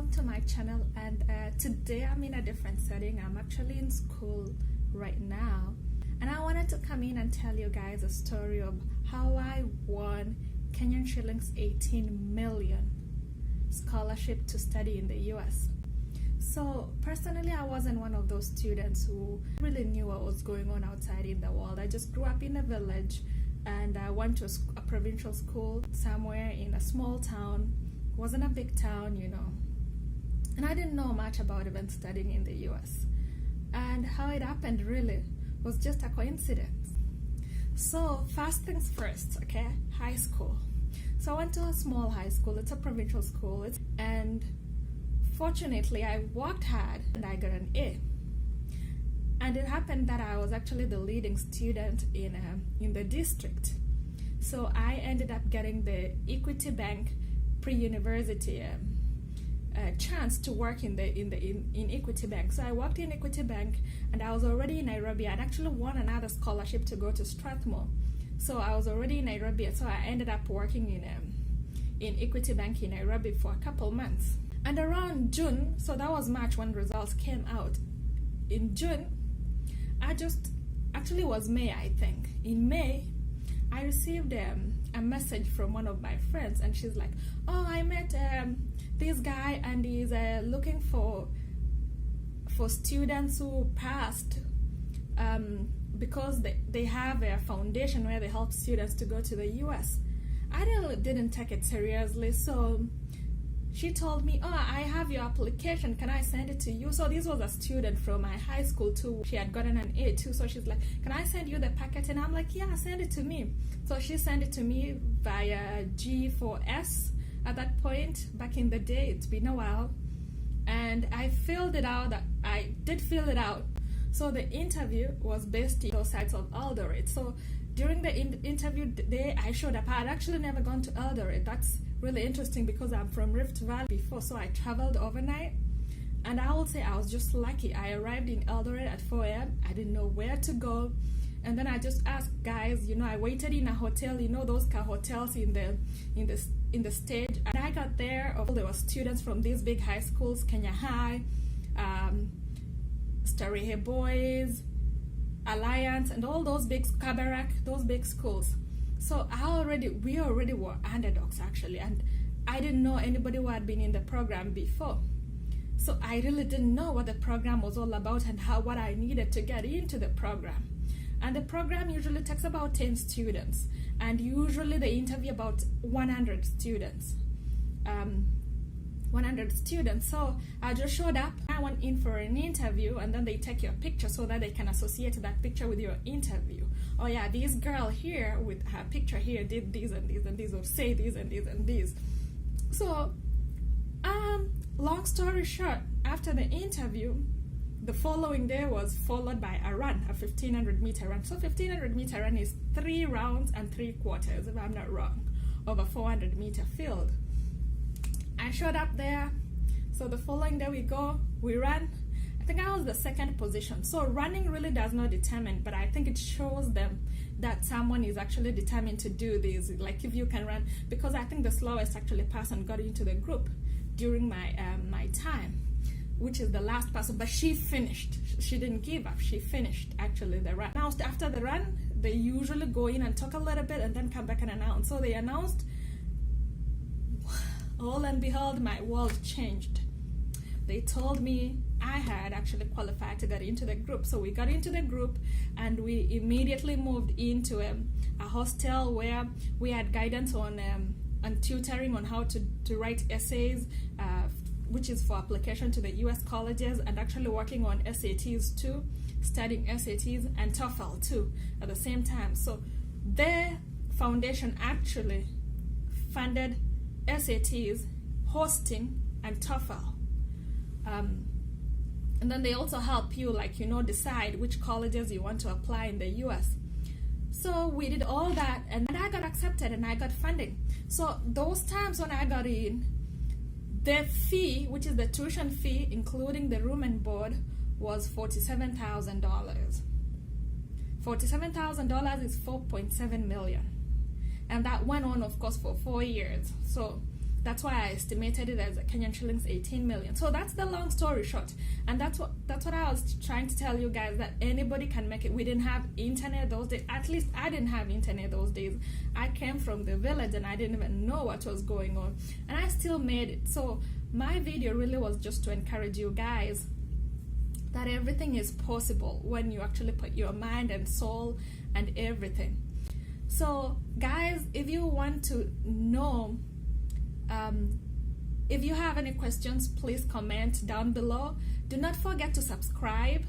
welcome to my channel. And today I'm in a different setting. I'm actually in school right now, and I wanted to come in and tell you guys a story of how I won Kenyan shillings 18 million scholarship to study in the US. So personally, I wasn't one of those students who really knew what was going on outside in the world. I just grew up in a village, and I went to a provincial school somewhere in a small town. Wasn't a big town, you know, and I didn't know much about even studying in the US. And how it happened really was just a coincidence. So first things first, okay, high school. So I went to a small high school. It's a provincial school, and fortunately I worked hard and I got an A. And it happened that I was actually the leading student in the district. So I ended up getting the Equity Bank pre-university chance to work in Equity Bank. So I worked in Equity Bank, and I was already in Nairobi. I'd actually won another scholarship to go to Strathmore. So I was already in Nairobi. So I ended up working in Equity Bank in Nairobi for a couple months. And around June, so that was March when results came out. In June, actually it was May, I think. In May, I received a message from one of my friends, and she's like, "Oh, I met this guy, and he's looking for students who passed because they have a foundation where they help students to go to the US." I didn't take it seriously, so she told me, "Oh, I have your application. Can I send it to you?" So this was a student from my high school too. She had gotten an A too. So she's like, "Can I send you the packet?" And I'm like, "Yeah, send it to me." So she sent it to me via G4S at that point. Back in the day, it's been a while. And I filled it out. I did fill it out. So the interview was based in those sides of Eldoret. So during the interview day, I showed up. I had actually never gone to Eldoret. That's really interesting because I'm from Rift Valley before, so I traveled overnight. And I will say I was just lucky. I arrived in Eldoret at 4 a.m. I didn't know where to go. And then I just asked guys, you know, I waited in a hotel, you know, those hotels in the stage. And I got there, there were students from these big high schools, Kenya High, Starehe Boys, Alliance, and all those big Kabarak, those big schools. So we already were underdogs actually, and I didn't know anybody who had been in the program before. So I really didn't know what the program was all about and what I needed to get into the program. And the program usually takes about 10 students, and usually they interview about 100 students. 100 students. So I just showed up. I went in for an interview, and then they take your picture so that they can associate that picture with your interview. Oh yeah, this girl here with her picture here did this and this and this, or say this and this and this. So long story short, after the interview, the following day was followed by a run, a 1500 meter run. So 1500 meter run is 3 rounds and 3 quarters, if I'm not wrong, of a 400 meter field. I showed up there. So the following day we ran. I think I was the second position. So running really does not determine, but I think it shows them that someone is actually determined to do this. Like if you can run, because I think the slowest actually person got into the group during my time, which is the last person, but she finished. She didn't give up. She finished actually the run. Now after the run, they usually go in and talk a little bit and then come back and announce. So they announced. All and behold, my world changed. They told me I had actually qualified to get into the group. So we got into the group, and we immediately moved into a hostel where we had guidance on tutoring on how to write essays, which is for application to the US colleges, and actually working on SATs too, studying SATs and TOEFL too at the same time. So their foundation actually funded SATs, hosting, and TOEFL. And then they also help you, decide which colleges you want to apply in the US. So we did all that, and I got accepted and I got funding. So those times when I got in, the fee, which is the tuition fee, including the room and board, was $47,000. $47,000 is 4.7 million. And that went on, of course, for 4 years. So That's why I estimated it as Kenyan shillings 18 million. So that's the long story short. And that's what I was trying to tell you guys, that anybody can make it. We didn't have internet those days. At least I didn't have internet those days. I came from the village and I didn't even know what was going on. And I still made it. So my video really was just to encourage you guys that everything is possible when you actually put your mind and soul and everything. So guys, if you want to know, if you have any questions, please comment down below. Do not forget to subscribe.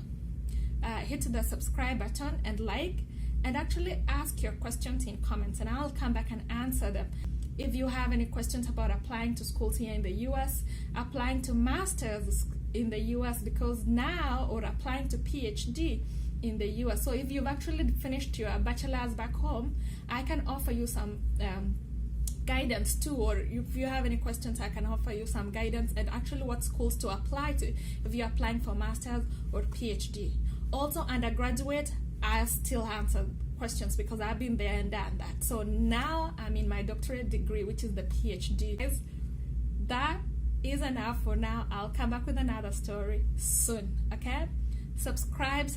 Hit the subscribe button and like, and actually ask your questions in comments, and I'll come back and answer them. If you have any questions about applying to schools here in the US, applying to masters in the US, because now, or applying to PhD in the US. So if you've actually finished your bachelor's back home, I can offer you some guidance too, or if you have any questions, I can offer you some guidance and actually what schools to apply to if you're applying for masters or PhD. Also undergraduate, I still answer questions because I've been there and done that. So now I'm in my doctorate degree, which is the PhD. Guys, that is enough for now. I'll come back with another story soon, okay? Subscribe.